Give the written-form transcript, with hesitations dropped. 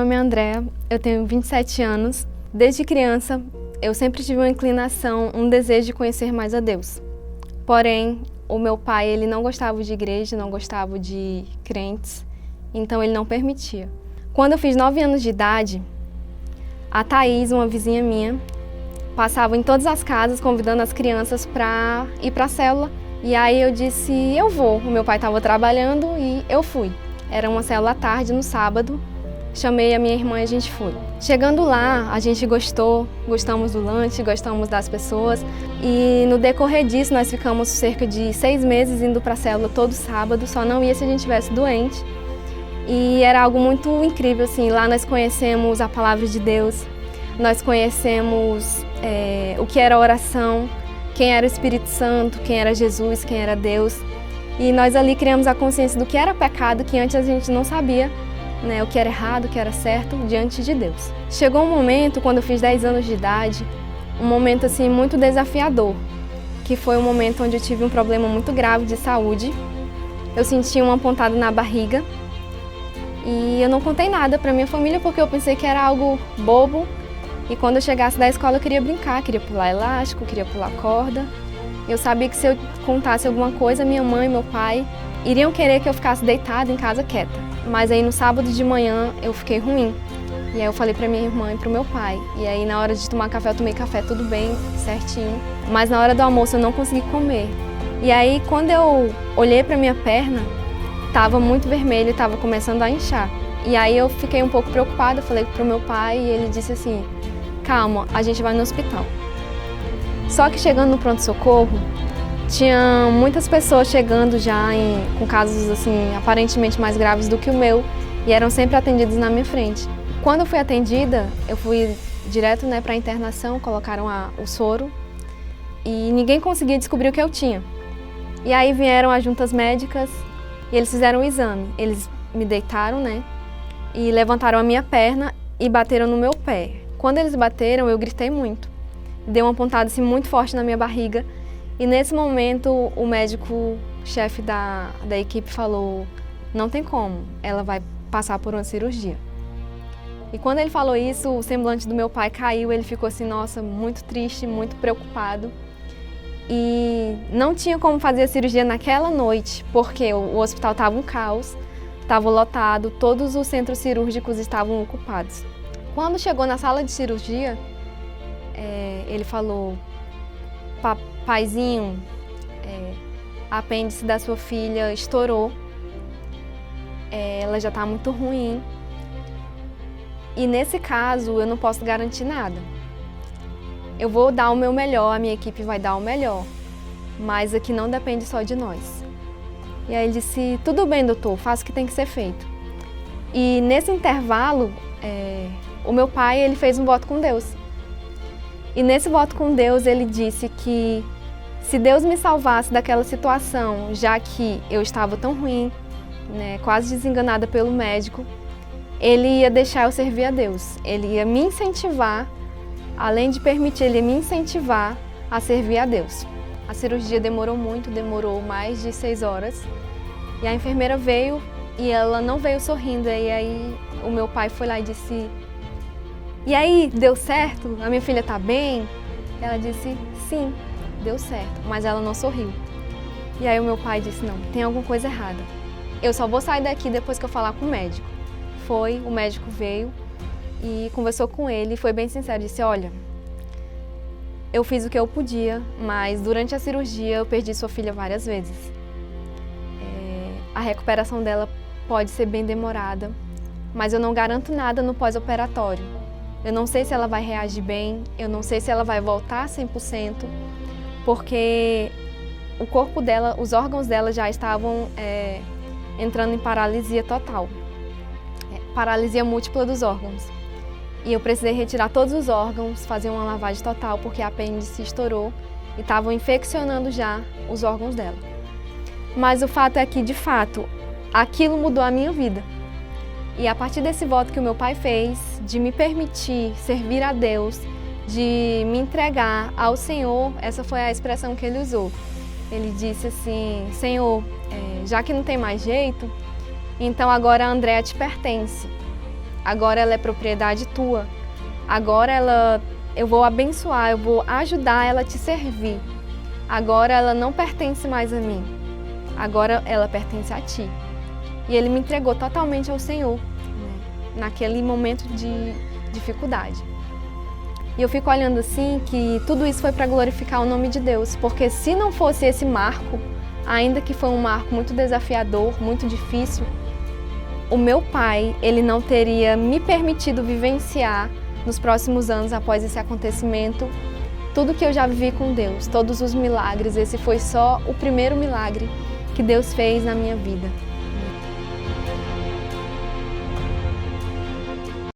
nome é Andréa, eu tenho 27 anos. Desde criança, eu sempre tive uma inclinação, um desejo de conhecer mais a Deus. Porém, o meu pai, ele não gostava de igreja, não gostava de crentes, então ele não permitia. Quando eu fiz 9 anos de idade, a Thaís, uma vizinha minha, passava em todas as casas convidando as crianças para ir para a célula. E aí eu disse, eu vou. O meu pai estava trabalhando e eu fui. Era uma célula à tarde, no sábado. Chamei a minha irmã e a gente foi. Chegando lá, a gente gostamos do lanche, gostamos das pessoas. E no decorrer disso, nós ficamos cerca de 6 meses indo para a célula todo sábado, só não ia se a gente estivesse doente. E era algo muito incrível, assim. Lá nós conhecemos a palavra de Deus, nós conhecemos o que era oração, quem era o Espírito Santo, quem era Jesus, quem era Deus. E nós ali criamos a consciência do que era pecado, que antes a gente não sabia, né, o que era errado, o que era certo, diante de Deus. Chegou um momento, quando eu fiz 10 anos de idade, um momento assim muito desafiador, que foi um momento onde eu tive um problema muito grave de saúde. Eu senti uma pontada na barriga e eu não contei nada para minha família porque eu pensei que era algo bobo. E quando eu chegasse da escola eu queria brincar, queria pular elástico, queria pular corda. Eu sabia que se eu contasse alguma coisa, minha mãe e meu pai iriam querer que eu ficasse deitada em casa quieta. Mas aí no sábado de manhã eu fiquei ruim. E aí eu falei pra minha irmã e pro meu pai. E aí na hora de tomar café, eu tomei café tudo bem, certinho. Mas na hora do almoço eu não consegui comer. E aí quando eu olhei pra minha perna, tava muito vermelho e tava começando a inchar. E aí eu fiquei um pouco preocupada, falei pro meu pai e ele disse assim, calma, a gente vai no hospital. Só que chegando no pronto-socorro, tinha muitas pessoas chegando já com casos assim, aparentemente mais graves do que o meu e eram sempre atendidos na minha frente. Quando eu fui atendida, eu fui direto, né, para a internação, colocaram o soro e ninguém conseguia descobrir o que eu tinha. E aí vieram as juntas médicas e eles fizeram o exame. Eles me deitaram, né, e levantaram a minha perna e bateram no meu pé. Quando eles bateram, eu gritei muito. Deu uma pontada assim, muito forte na minha barriga. E nesse momento, o médico-chefe da equipe falou, não tem como, ela vai passar por uma cirurgia. E quando ele falou isso, o semblante do meu pai caiu, ele ficou assim, nossa, muito triste, muito preocupado. E não tinha como fazer a cirurgia naquela noite, porque o hospital estava um caos, estava lotado, todos os centros cirúrgicos estavam ocupados. Quando chegou na sala de cirurgia, ele falou, paizinho, a apêndice da sua filha estourou, ela já está muito ruim e nesse caso eu não posso garantir nada. Eu vou dar o meu melhor, a minha equipe vai dar o melhor, mas aqui não depende só de nós. E aí ele disse, tudo bem doutor, faça o que tem que ser feito. E nesse intervalo, o meu pai ele fez um voto com Deus. E nesse voto com Deus ele disse que se Deus me salvasse daquela situação, já que eu estava tão ruim, né, quase desenganada pelo médico, ele ia deixar eu servir a Deus. Ele ia me incentivar, além de permitir, ele ia me incentivar a servir a Deus. A cirurgia demorou muito, demorou mais de 6 horas. E a enfermeira veio e ela não veio sorrindo. E aí o meu pai foi lá e disse, e aí, deu certo? A minha filha tá bem? Ela disse, sim, deu certo, mas ela não sorriu. E aí o meu pai disse, não, tem alguma coisa errada. Eu só vou sair daqui depois que eu falar com o médico. Foi, o médico veio e conversou com ele e foi bem sincero, disse, olha, eu fiz o que eu podia, mas durante a cirurgia eu perdi sua filha várias vezes. A recuperação dela pode ser bem demorada, mas eu não garanto nada no pós-operatório. Eu não sei se ela vai reagir bem, eu não sei se ela vai voltar 100%, porque o corpo dela, os órgãos dela já estavam entrando em paralisia total. Paralisia múltipla dos órgãos. E eu precisei retirar todos os órgãos, fazer uma lavagem total, porque a apêndice estourou e estavam infeccionando já os órgãos dela. Mas o fato é que, de fato, aquilo mudou a minha vida. E a partir desse voto que o meu pai fez, de me permitir servir a Deus, de me entregar ao Senhor, essa foi a expressão que ele usou. Ele disse assim, Senhor, já que não tem mais jeito, então agora a Andréa te pertence. agora ela é propriedade tua, agora eu vou abençoar, eu vou ajudar ela a te servir. Agora ela não pertence mais a mim, agora ela pertence a ti. E ele me entregou totalmente ao Senhor, né, naquele momento de dificuldade. E eu fico olhando assim que tudo isso foi para glorificar o nome de Deus, porque se não fosse esse marco, ainda que foi um marco muito desafiador, muito difícil, o meu pai, ele não teria me permitido vivenciar nos próximos anos após esse acontecimento tudo que eu já vivi com Deus, todos os milagres. Esse foi só o primeiro milagre que Deus fez na minha vida.